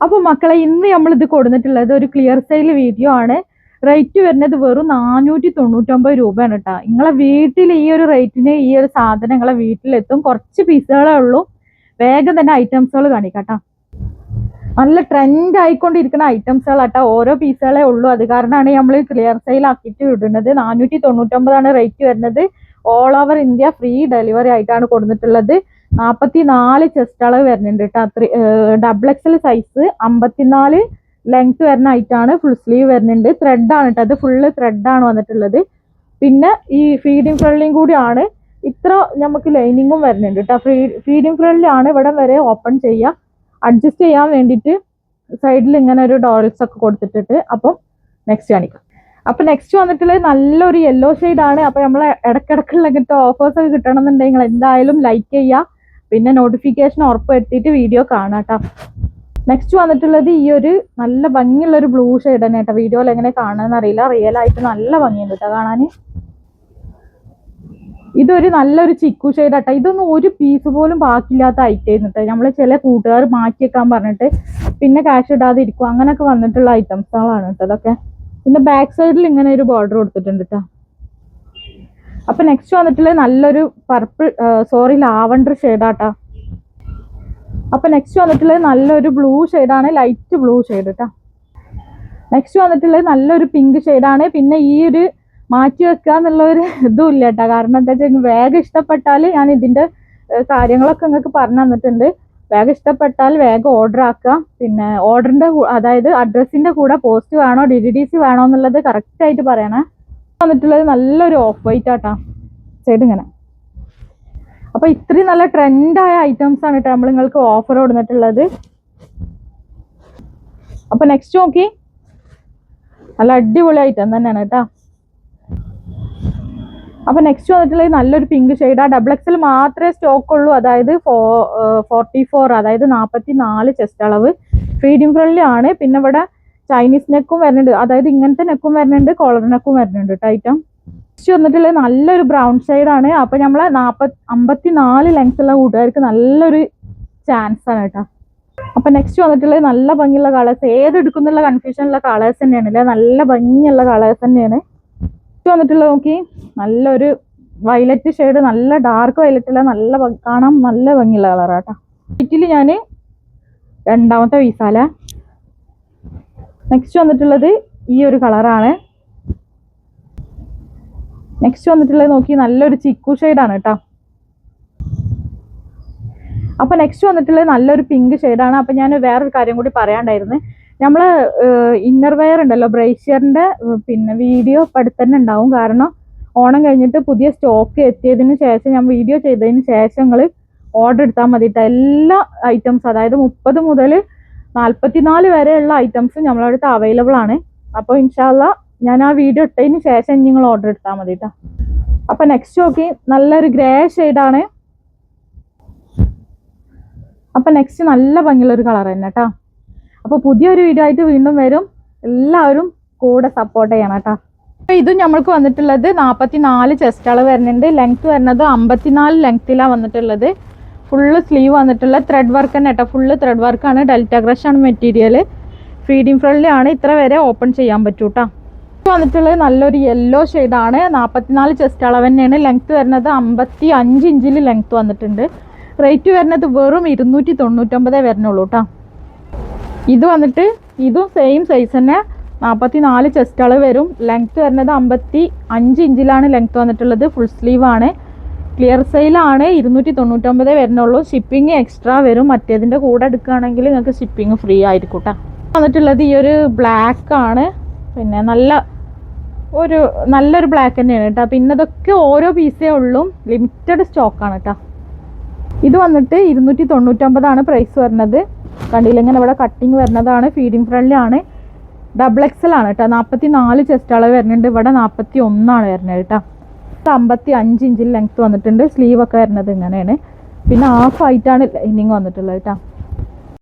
അപ്പോൾ മക്കളെ ഇന്ന് നമ്മളിത് കൊടുത്തിട്ടുള്ളത് ഒരു ക്ലിയർ സെയിൽ വീഡിയോ ആണ്. റേറ്റ് വരുന്നത് വെറും 499 രൂപയാണ് കേട്ടോ. നിങ്ങളെ വീട്ടിൽ ഈ ഒരു റേറ്റിന് ഈ ഒരു സാധനം നിങ്ങളെ വീട്ടിലെത്തും. കുറച്ച് പീസുകളേ ഉള്ളൂ. വേഗം തന്നെ ഐറ്റംസുകൾ കാണിക്കാട്ടോ. നല്ല ട്രെൻഡ് ആയിക്കൊണ്ടിരിക്കുന്ന ഐറ്റംസുകളാട്ടോ. ഓരോ പീസുകളേ ഉള്ളൂ. അത് കാരണമാണ് നമ്മൾ ക്ലിയർ സെയിൽ ആക്കിയിട്ട് വിടുന്നത്. 499 റേറ്റ് വരുന്നത്. All over India free delivery ആയിട്ടാണ് കൊടുത്തിട്ടുള്ളത്. 44 ചെസ്റ്റ് അളവ് വരുന്നുണ്ട് കേട്ടോ. XXL സൈസ് 54 ലെങ്ത് വരുന്ന ആയിട്ടാണ്. ഫുൾ സ്ലീവ് വരുന്നുണ്ട്. ത്രെഡാണ് കേട്ടോ. അത് ഫുള്ള് ത്രെഡാണ് വന്നിട്ടുള്ളത്. പിന്നെ ഈ ഫീഡിങ് ഫ്രണ്ട്ലിയും കൂടിയാണ്. ഇത്ര നമുക്ക് ലൈനിങ്ങും വരുന്നുണ്ട് കേട്ടോ. ഫീഡിങ് ഫ്രണ്ട്ലിയാണ്. ഇവിടെ വരെ ഓപ്പൺ ചെയ്യുക, അഡ്ജസ്റ്റ് ചെയ്യാൻ വേണ്ടിയിട്ട് സൈഡിൽ ഇങ്ങനെ ഒരു ഡോൾസ് ഒക്കെ കൊടുത്തിട്ടിട്ട്. അപ്പം നെക്സ്റ്റ് കാണിക്കാം. അപ്പൊ നെക്സ്റ്റ് വന്നിട്ടുള്ളത് നല്ലൊരു യെല്ലോ ഷെയ്ഡാണ്. അപ്പൊ നമ്മൾ ഇടയ്ക്കിടയ്ക്കുള്ള ഇങ്ങനത്തെ ഓഫേഴ്സ് ഒക്കെ കിട്ടണമെന്നുണ്ടെങ്കിൽ എന്തായാലും ലൈക്ക് ചെയ്യുക, പിന്നെ നോട്ടിഫിക്കേഷൻ ഉറപ്പ് വരുത്തിയിട്ട് വീഡിയോ കാണാം കേട്ടോ. നെക്സ്റ്റ് വന്നിട്ടുള്ളത് ഈ ഒരു നല്ല ഭംഗിയുള്ള ഒരു ബ്ലൂ ഷെയ്ഡ് തന്നെ കേട്ടോ. വീഡിയോയിൽ എങ്ങനെ കാണാന്ന് അറിയില്ല, റിയൽ ആയിട്ട് നല്ല ഭംഗിയുണ്ട് കേട്ടോ കാണാൻ. ഇതൊരു നല്ലൊരു ചിക്കു ഷെയ്ഡ് കേട്ടോ. ഇതൊന്നും ഒരു പീസ് പോലും ബാക്കിയില്ലാത്ത ഐറ്റം കേട്ടോ. നമ്മൾ ചില കൂട്ടുകാർ മാറ്റി വെക്കാൻ പറഞ്ഞിട്ട് പിന്നെ ക്യാഷ് ഇടാതെ ഇരിക്കും, അങ്ങനെയൊക്കെ വന്നിട്ടുള്ള ഐറ്റംസുകളാണ് കേട്ടോ ഇതൊക്കെ. പിന്നെ ബാക്ക് സൈഡിൽ ഇങ്ങനെ ഒരു ബോർഡർ കൊടുത്തിട്ടുണ്ട് കേട്ടോ. അപ്പൊ നെക്സ്റ്റ് വന്നിട്ടുള്ളത് നല്ലൊരു ലാവണ്ടർ ഷെയ്ഡാട്ടോ. അപ്പൊ നെക്സ്റ്റ് വന്നിട്ടുള്ളത് നല്ലൊരു ബ്ലൂ ഷെയ്ഡാണ്, ലൈറ്റ് ബ്ലൂ ഷെയ്ഡ് കേട്ടോ. നെക്സ്റ്റ് വന്നിട്ടുള്ളത് നല്ലൊരു പിങ്ക് ഷെയ്ഡാണ്. പിന്നെ ഈ ഒരു മാറ്റി വെക്കുക എന്നുള്ള ഒരു ഇതും ഇല്ല കേട്ടോ. കാരണം എന്താ വെച്ചാൽ വേഗം ഇഷ്ടപ്പെട്ടാൽ ഞാൻ ഇതിന്റെ കാര്യങ്ങളൊക്കെ നിങ്ങൾക്ക് പറഞ്ഞു തന്നിട്ടുണ്ട്. വേഗം ഇഷ്ടപ്പെട്ടാൽ വേഗം ഓർഡർ ആക്കുക. പിന്നെ ഓർഡറിന്റെ അതായത് അഡ്രസ്സിന്റെ കൂടെ പോസ്റ്റ് വേണോ DDDC വേണോ എന്നുള്ളത് കറക്റ്റ് ആയിട്ട് പറയണേ. വന്നിട്ടുള്ളത് നല്ലൊരു ഓഫ് വൈറ്റ് ആട്ടാ സൈഡ് ഇങ്ങനെ. അപ്പൊ ഇത്രയും നല്ല ട്രെൻഡായ ഐറ്റംസ് ആണ് കേട്ടോ നമ്മൾ നിങ്ങൾക്ക് ഓഫർ കൊടുത്തിട്ടുള്ളത്. അപ്പൊ നെക്സ്റ്റ് നോക്കി, നല്ല അടിപൊളി ഐറ്റം തന്നെയാണ് കേട്ടോ. അപ്പൊ നെക്സ്റ്റ് വന്നിട്ടുള്ളത് നല്ലൊരു പിങ്ക് ഷെയ്ഡ്. XXL മാത്രമേ സ്റ്റോക്ക് ഉള്ളൂ. അതായത് 44, അതായത് 44 ചെസ്റ്റ് അളവ്. ഫീഡിങ് ഫ്രണ്ട്ലി ആണ്. പിന്നെ ഇവിടെ ചൈനീസ് നെക്കും വരുന്നുണ്ട്, അതായത് ഇങ്ങനത്തെ നെക്കും വരുന്നുണ്ട്, കോളർ നെക്കും വരുന്നുണ്ട് കേട്ടോ ഐറ്റം. നെക്സ്റ്റ് വന്നിട്ടുള്ളത് നല്ലൊരു ബ്രൗൺ ഷെയ്ഡാണ്. അപ്പൊ നമ്മളെ 54 ലെങ്ത് ഉള്ള കൂട്ടുകാർക്ക് നല്ലൊരു ചാൻസ് ആണ് കേട്ടോ. അപ്പൊ നെക്സ്റ്റ് വന്നിട്ടുള്ളത് നല്ല ഭംഗിയുള്ള കളേഴ്സ്. ഏതെടുക്കുന്നുള്ള കൺഫ്യൂഷനുള്ള കളേഴ്സ് തന്നെയാണ് അല്ലേ, നല്ല ഭംഗിയുള്ള കളേഴ്സ് തന്നെയാണ്. വന്നിട്ടുള്ളത് നോക്കി, നല്ലൊരു വയലറ്റ് ഷെയ്ഡ്, നല്ല ഡാർക്ക് വയലറ്റ് അല്ല, നല്ല കാണാൻ നല്ല ഭംഗിയുള്ള കളറാട്ടോ. വീട്ടില് ഞാൻ രണ്ടാമത്തെ പീസാല. നെക്സ്റ്റ് വന്നിട്ടുള്ളത് ഈ ഒരു കളറാണ്. നെക്സ്റ്റ് വന്നിട്ടുള്ളത് നോക്കി, നല്ലൊരു ചിക്കു ഷെയ്ഡാണ് കേട്ടോ. അപ്പൊ നെക്സ്റ്റ് വന്നിട്ടുള്ളത് നല്ലൊരു പിങ്ക് ഷെയ്ഡാണ്. അപ്പൊ ഞാൻ വേറൊരു കാര്യം കൂടി പറയാണ്ടായിരുന്നു. നമ്മള് ഇന്നർ വെയർ ഉണ്ടല്ലോ, ബ്രേഷ്യറിന്റെ പിന്നെ വീഡിയോ ഇപ്പം അടുത്ത് തന്നെ ഉണ്ടാവും. കാരണം ഓണം കഴിഞ്ഞിട്ട് പുതിയ സ്റ്റോക്ക് എത്തിയതിന് ശേഷം ഞാൻ വീഡിയോ ചെയ്തതിന് ശേഷം നിങ്ങൾ ഓർഡർ എടുത്താൽ മതിട്ടോ. എല്ലാ ഐറ്റംസ്, അതായത് 30 മുതൽ 44 വരെയുള്ള ഐറ്റംസ് നമ്മളടുത്ത് അവൈലബിൾ ആണ്. അപ്പോൾ ഇൻഷാല്ലാ ഞാൻ ആ വീഡിയോ ഇട്ടതിന് ശേഷം നിങ്ങൾ ഓർഡർ എടുത്താൽ മതിട്ടോ. അപ്പൊ നെക്സ്റ്റ് നോക്കി, നല്ലൊരു ഗ്രേ ഷെയ്ഡാണ്. അപ്പൊ നെക്സ്റ്റ് നല്ല ഭംഗിയുള്ള ഒരു കളർ തന്നെ കേട്ടോ. അപ്പോൾ പുതിയൊരു വീഡിയോ ആയിട്ട് വീണ്ടും വരും. എല്ലാവരും കൂടെ സപ്പോർട്ട് ചെയ്യണം കേട്ടോ. അപ്പോൾ ഇതും നമ്മൾക്ക് വന്നിട്ടുള്ളത് 44 ചെസ്റ്റ് അളവ് വരുന്നുണ്ട്. ലെങ്ത് വരുന്നത് 54 ലെങ്ത്തിലാണ് വന്നിട്ടുള്ളത്. ഫുള്ള് സ്ലീവ് വന്നിട്ടുള്ള ത്രെഡ് വർക്ക് തന്നെ കേട്ടോ. ഫുള്ള് ത്രെഡ് വർക്കാണ്. ഡെൽറ്റ ക്രഷ് ആണ് മെറ്റീരിയൽ. ഫീഡിങ് ഫ്രണ്ട്ലി ആണ്. ഇത്ര വരെ ഓപ്പൺ ചെയ്യാൻ പറ്റൂ കേട്ടോ. വന്നിട്ടുള്ളത് നല്ലൊരു യെല്ലോ ഷെയ്ഡാണ്. 44 ചെസ്റ്റ് അളവ് തന്നെയാണ്. ലെങ്ത് വരുന്നത് 55 ഇഞ്ചിൽ ലെങ്ത് വന്നിട്ടുണ്ട്. റേറ്റ് വരുന്നത് വെറും 299 വരുന്നുള്ളൂ കേട്ടോ. ഇത് വന്നിട്ട് ഇതും സെയിം സൈസ് തന്നെ, 44 ചെസ്റ്റ് അളവ് വരും. ലെങ്ത് വരുന്നത് 55 ഇഞ്ചിലാണ് ലെങ്ത് വന്നിട്ടുള്ളത്. ഫുൾ സ്ലീവ് ആണ്. ക്ലിയർ സെയിലാണ്. 299 വരുന്നുള്ളൂ. ഷിപ്പിംഗ് എക്സ്ട്രാ വരും. മറ്റേതിൻ്റെ കൂടെ എടുക്കുകയാണെങ്കിൽ നിങ്ങൾക്ക് ഷിപ്പിംഗ് ഫ്രീ ആയിരിക്കും കേട്ടോ. വന്നിട്ടുള്ളത് ഈ ഒരു ബ്ലാക്ക് ആണ്. പിന്നെ നല്ലൊരു ബ്ലാക്ക് തന്നെയാണ് കേട്ടോ. പിന്നെ ഇതൊക്കെ ഓരോ പീസേ ഉള്ളൂ, ലിമിറ്റഡ് സ്റ്റോക്കാണ് കേട്ടോ. ഇത് വന്നിട്ട് 299 പ്രൈസ് വരുന്നത്. കണ്ടില്ല, ഇങ്ങനെ ഇവിടെ കട്ടിങ് വരുന്നതാണ്. ഫീഡിങ് ഫ്രണ്ട്ലി ആണ്. XXL ആണ് കേട്ടോ. 44 ചെസ്റ്റ് അളവ് വരുന്നുണ്ട്. ഇവിടെ 41 വരുന്നത് കേട്ടോ. 55 ഇഞ്ചിൽ ലെങ്ത് വന്നിട്ടുണ്ട്. സ്ലീവ് ഒക്കെ വരുന്നത് ഇങ്ങനെയാണ്. പിന്നെ ഹാഫ് ആയിട്ടാണ് ലൈനിങ് വന്നിട്ടുള്ളത് കേട്ടോ.